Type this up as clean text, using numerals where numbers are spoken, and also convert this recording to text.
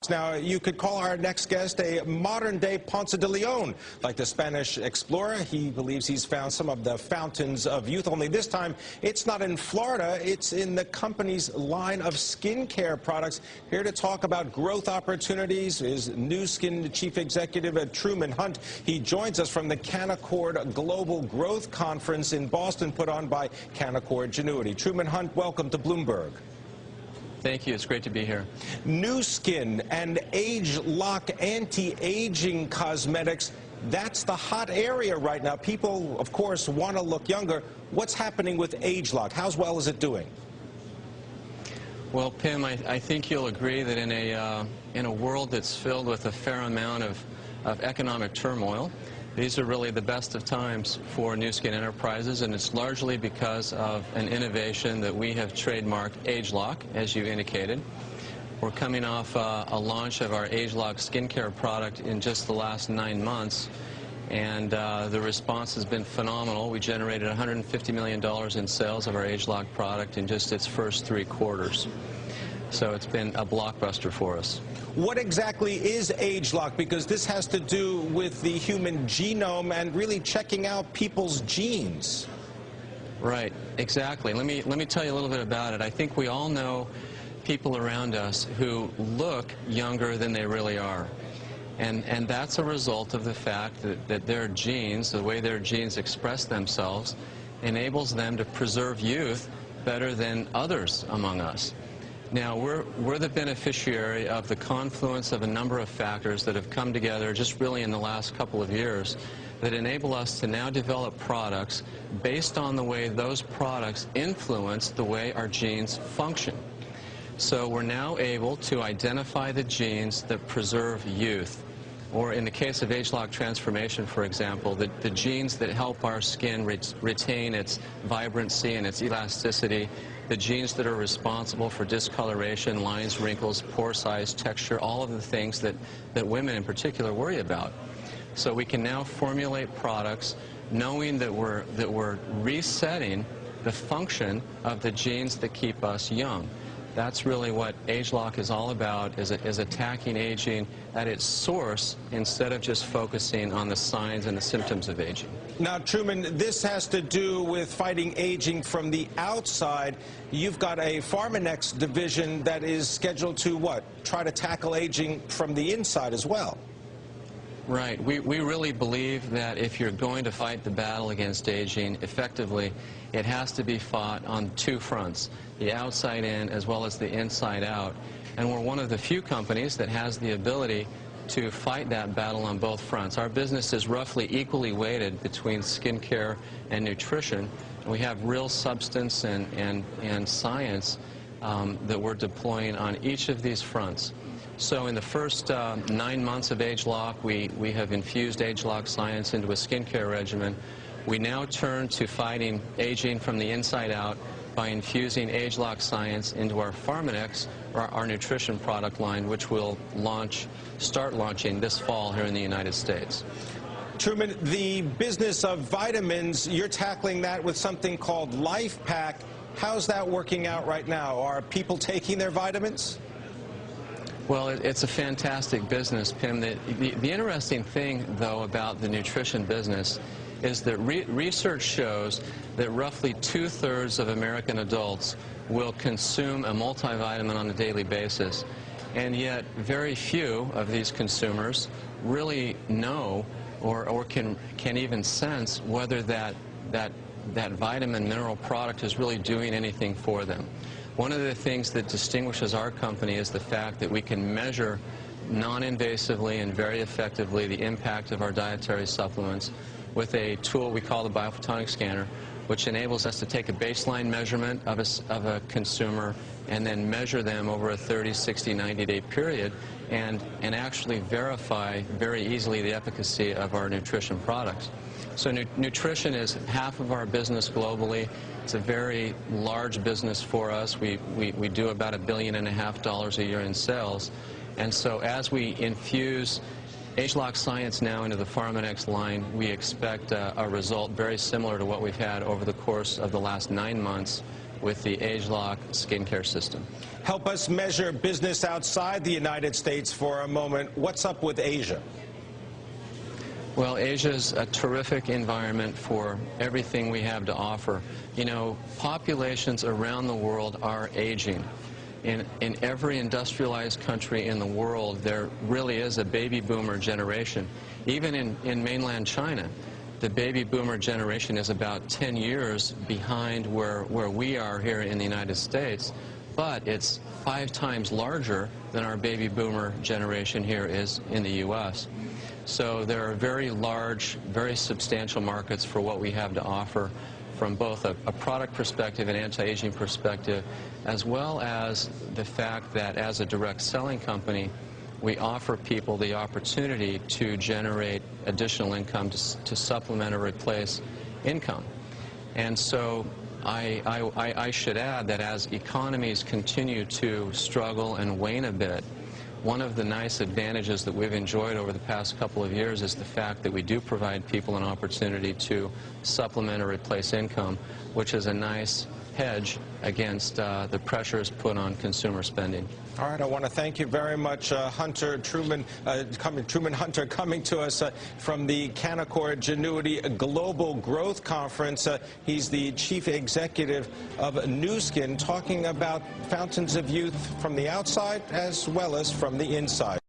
Now, you could call our next guest a modern-day Ponce de Leon. Like the Spanish explorer, he believes he's found some of the fountains of youth, only this time it's not in Florida, it's in the company's line of skincare products. Here to talk about growth opportunities is Nu Skin Chief Executive Truman Hunt. He joins us from the Canaccord Global Growth Conference in Boston, put on by Canaccord Genuity. Truman Hunt, welcome to Bloomberg. Thank you. It's great to be here. Nu Skin and Age Lock anti-aging cosmetics, that's the hot area right now. People, of course, want to look younger. What's happening with Age Lock? How well is it doing? Well, Pim, I think you'll agree that in a world that's filled with a fair amount of economic turmoil, these are really the best of times for Nu Skin Enterprises, and it's largely because of an innovation that we have trademarked, Age Lock, as you indicated. We're coming off a launch of our Age Lock skincare product in just the last 9 months, and the response has been phenomenal. We generated $150 million in sales of our Age Lock product in just its first 3 quarters. So it's been a blockbuster for us. What exactly is Age Lock? Because this has to do with the human genome and really checking out people's genes. Right, exactly. Let me tell you a little bit about it. I think we all know people around us who look younger than they really are. And that's a result of the fact that their genes, the way their genes express themselves, enables them to preserve youth better than others among us. Now, we're the beneficiary of the confluence of a number of factors that have come together just really in the last couple of years that enable us to now develop products based on the way those products influence the way our genes function. So we're now able to identify the genes that preserve youth. Or in the case of Age Lock Transformation, for example, the genes that help our skin retain its vibrancy and its elasticity, the genes that are responsible for discoloration, lines, wrinkles, pore size, texture, all of the things that women in particular worry about. So we can now formulate products knowing that we're resetting the function of the genes that keep us young. That's really what Age Lock is all about, is attacking aging at its source instead of just focusing on the signs and the symptoms of aging. Now, Truman, this has to do with fighting aging from the outside. You've got a Pharmanex division that is scheduled to, what, try to tackle aging from the inside as well. Right. We really believe that if you're going to fight the battle against aging effectively, it has to be fought on 2 fronts, the outside in as well as the inside out. And we're one of the few companies that has the ability to fight that battle on both fronts. Our business is roughly equally weighted between skincare and nutrition. We have real substance and science that we're deploying on each of these fronts. So in the first 9 months of Age Lock, we have infused Age Lock science into a skincare regimen. We now turn to fighting aging from the inside out by infusing Age Lock science into our Pharmanex, our nutrition product line, which will start launching this fall here in the United States. Truman, the business of vitamins, you're tackling that with something called Life Pack. How's that working out right now? Are people taking their vitamins? Well, it's a fantastic business, Pim. The interesting thing, though, about the nutrition business is that research shows that roughly 2/3 of American adults will consume a multivitamin on a daily basis. And yet very few of these consumers really know or can even sense whether that vitamin mineral product is really doing anything for them. One of the things that distinguishes our company is the fact that we can measure non-invasively and very effectively the impact of our dietary supplements with a tool we call the biophotonic scanner, which enables us to take a baseline measurement of a consumer and then measure them over a 30, 60, 90-day period and actually verify very easily the efficacy of our nutrition products. So nutrition is half of our business globally. It's a very large business for us. We do about $1.5 billion a year in sales. And so as we infuse Age Lock science now into the Pharmanex line, we expect a result very similar to what we've had over the course of the last 9 months, with the ageLOC skincare system. Help us measure business outside the United States for a moment. What's up with Asia? Well, Asia's a terrific environment for everything we have to offer. You know, populations around the world are aging. In every industrialized country in the world, there really is a baby boomer generation. Even in mainland China, the baby boomer generation is about 10 years behind where we are here in the United States, but it's 5 times larger than our baby boomer generation here is in the U.S. So there are very large, very substantial markets for what we have to offer from both a product perspective and anti-aging perspective, as well as the fact that as a direct selling company, we offer people the opportunity to generate additional income to supplement or replace income. And so I should add that as economies continue to struggle and wane a bit, one of the nice advantages that we've enjoyed over the past couple of years is the fact that we do provide people an opportunity to supplement or replace income, which is a nice hedge against the pressures put on consumer spending. All right, I want to thank you very much, Truman Hunter, coming to us from the Canaccord Genuity Global Growth Conference. He's the chief executive of Nu Skin, talking about fountains of youth from the outside as well as from the inside.